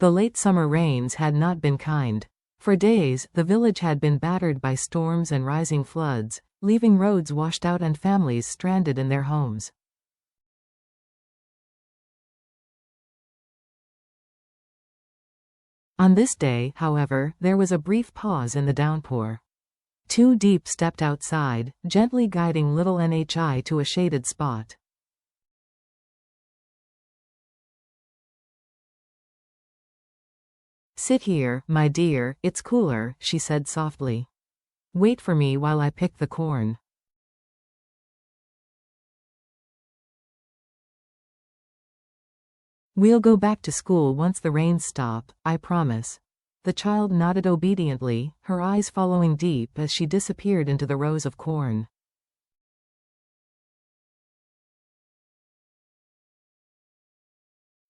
The late summer rains had not been kind. For days, the village had been battered by storms and rising floods, leaving roads washed out and families stranded in their homes. On this day, however, there was a brief pause in the downpour. Deep stepped outside, gently guiding little Nhi to a shaded spot. "Sit here, my dear, it's cooler," she said softly. "Wait for me while I pick the corn." "We'll go back to school once the rains stop, I promise." The child nodded obediently, her eyes following Deep as she disappeared into the rows of corn.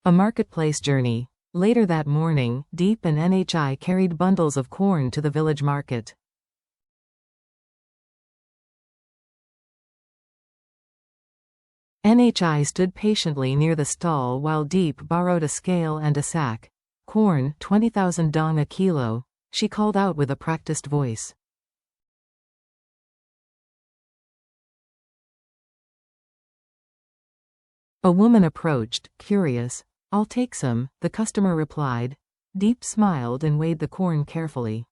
A marketplace journey. Later that morning, Deep and Nhi carried bundles of corn to the village market. Nhi stood patiently near the stall while Deep borrowed a scale and a sack. "Corn, 20,000 dong a kilo," she called out with a practiced voice. A woman approached, curious. "I'll take some," the customer replied. Deep smiled and weighed the corn carefully.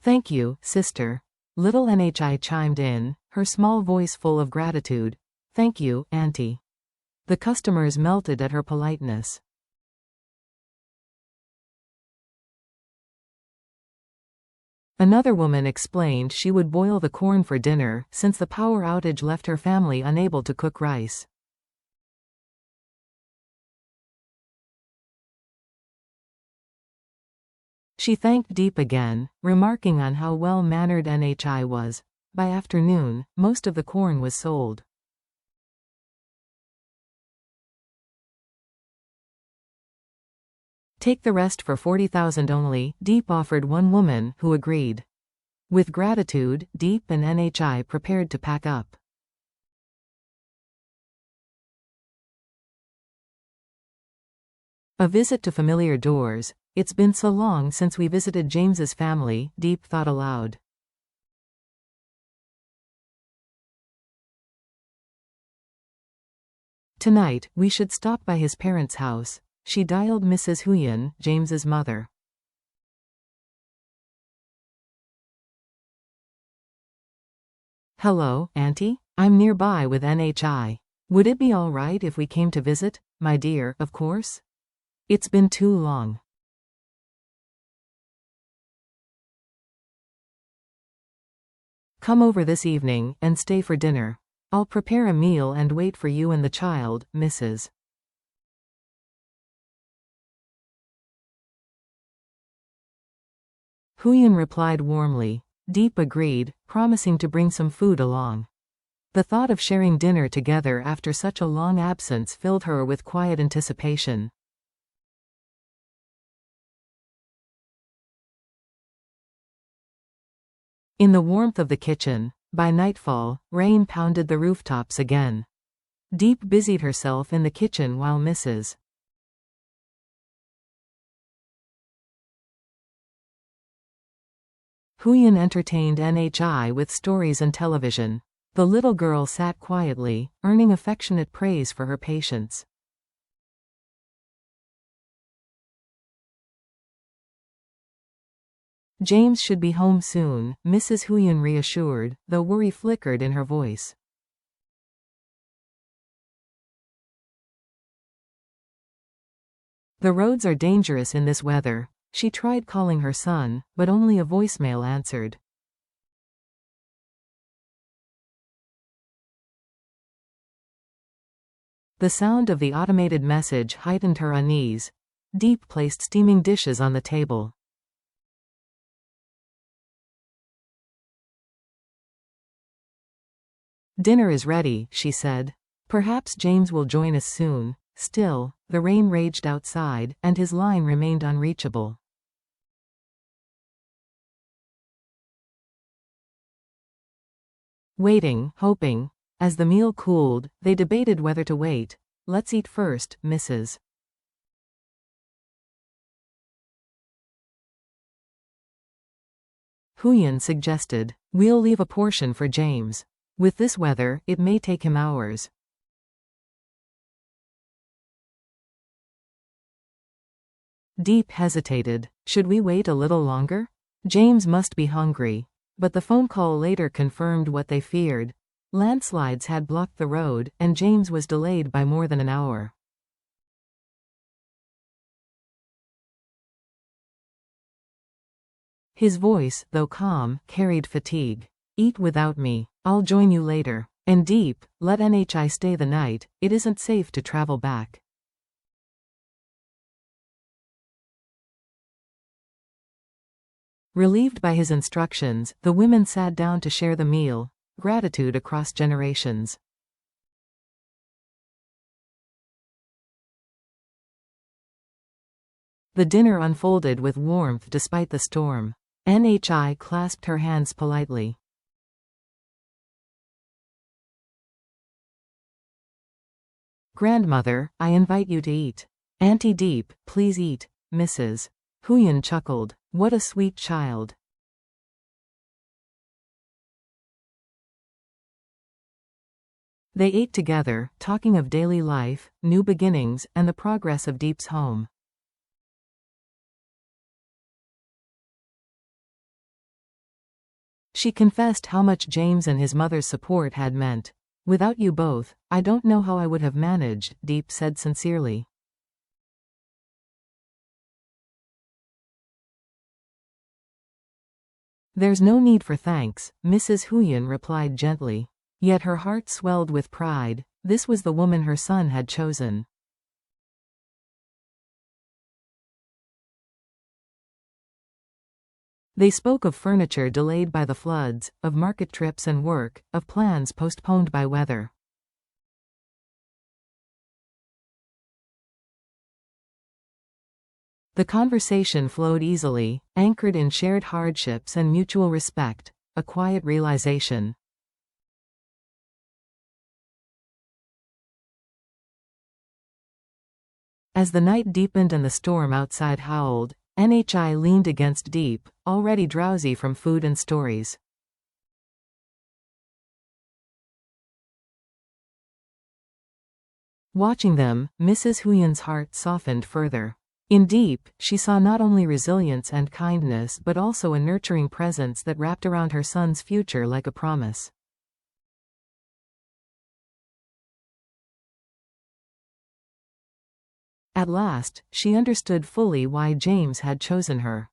"Thank you, sister." Little Nhi chimed in, her small voice full of gratitude. "Thank you, auntie." The customers melted at her politeness. Another woman explained she would boil the corn for dinner, since the power outage left her family unable to cook rice. She thanked Deep again, remarking on how well-mannered Nhi was. By afternoon, most of the corn was sold. "Take the rest for 40,000 only," Deep offered one woman, who agreed. With gratitude, Deep and Nhi prepared to pack up. A visit to familiar doors. "It's been so long since we visited James's family," Deep thought aloud. "Tonight, we should stop by his parents' house." She dialed Mrs. Huyen, James's mother. "Hello, Auntie? I'm nearby with Nhi. Would it be all right if we came to visit, my dear, of course? It's been too long." "Come over this evening, and stay for dinner. I'll prepare a meal and wait for you and the child, Mrs. Huyen replied warmly. Deep agreed, promising to bring some food along. The thought of sharing dinner together after such a long absence filled her with quiet anticipation. In the warmth of the kitchen, by nightfall, rain pounded the rooftops again. Deep busied herself in the kitchen while Mrs. Huyen entertained Nhi with stories and television. The little girl sat quietly, earning affectionate praise for her patience. James should be home soon, Mrs. Huyen reassured, though worry flickered in her voice. "The roads are dangerous in this weather." She tried calling her son, but only a voicemail answered. The sound of the automated message heightened her unease. Deep placed steaming dishes on the table. "Dinner is ready," she said. "Perhaps James will join us soon." Still, the rain raged outside, and his line remained unreachable. Waiting, hoping. As the meal cooled, they debated whether to wait. "Let's eat first, Mrs. Huyen suggested. "We'll leave a portion for James. With this weather, it may take him hours." Deep hesitated. "Should we wait a little longer? James must be hungry." But the phone call later confirmed what they feared. Landslides had blocked the road, and James was delayed by more than an hour. His voice, though calm, carried fatigue. "Eat without me. I'll join you later. And Deep, let NHI stay the night, it isn't safe to travel back." Relieved by his instructions, the women sat down to share the meal. Gratitude across generations. The dinner unfolded with warmth despite the storm. NHI clasped her hands politely. "Grandmother, I invite you to eat." "Auntie Deep, please eat, Mrs. Huyen chuckled. "What a sweet child." They ate together, talking of daily life, new beginnings, and the progress of Deep's home. She confessed how much James and his mother's support had meant. "Without you both, I don't know how I would have managed," Deep said sincerely. "There's no need for thanks," Mrs. Huyen replied gently. Yet her heart swelled with pride. This was the woman her son had chosen. They spoke of furniture delayed by the floods, of market trips and work, of plans postponed by weather. The conversation flowed easily, anchored in shared hardships and mutual respect, a quiet realization. As the night deepened and the storm outside howled, NHI leaned against Deep, already drowsy from food and stories. Watching them, Mrs. Huyen's heart softened further. In Deep, she saw not only resilience and kindness but also a nurturing presence that wrapped around her son's future like a promise. At last, she understood fully why James had chosen her.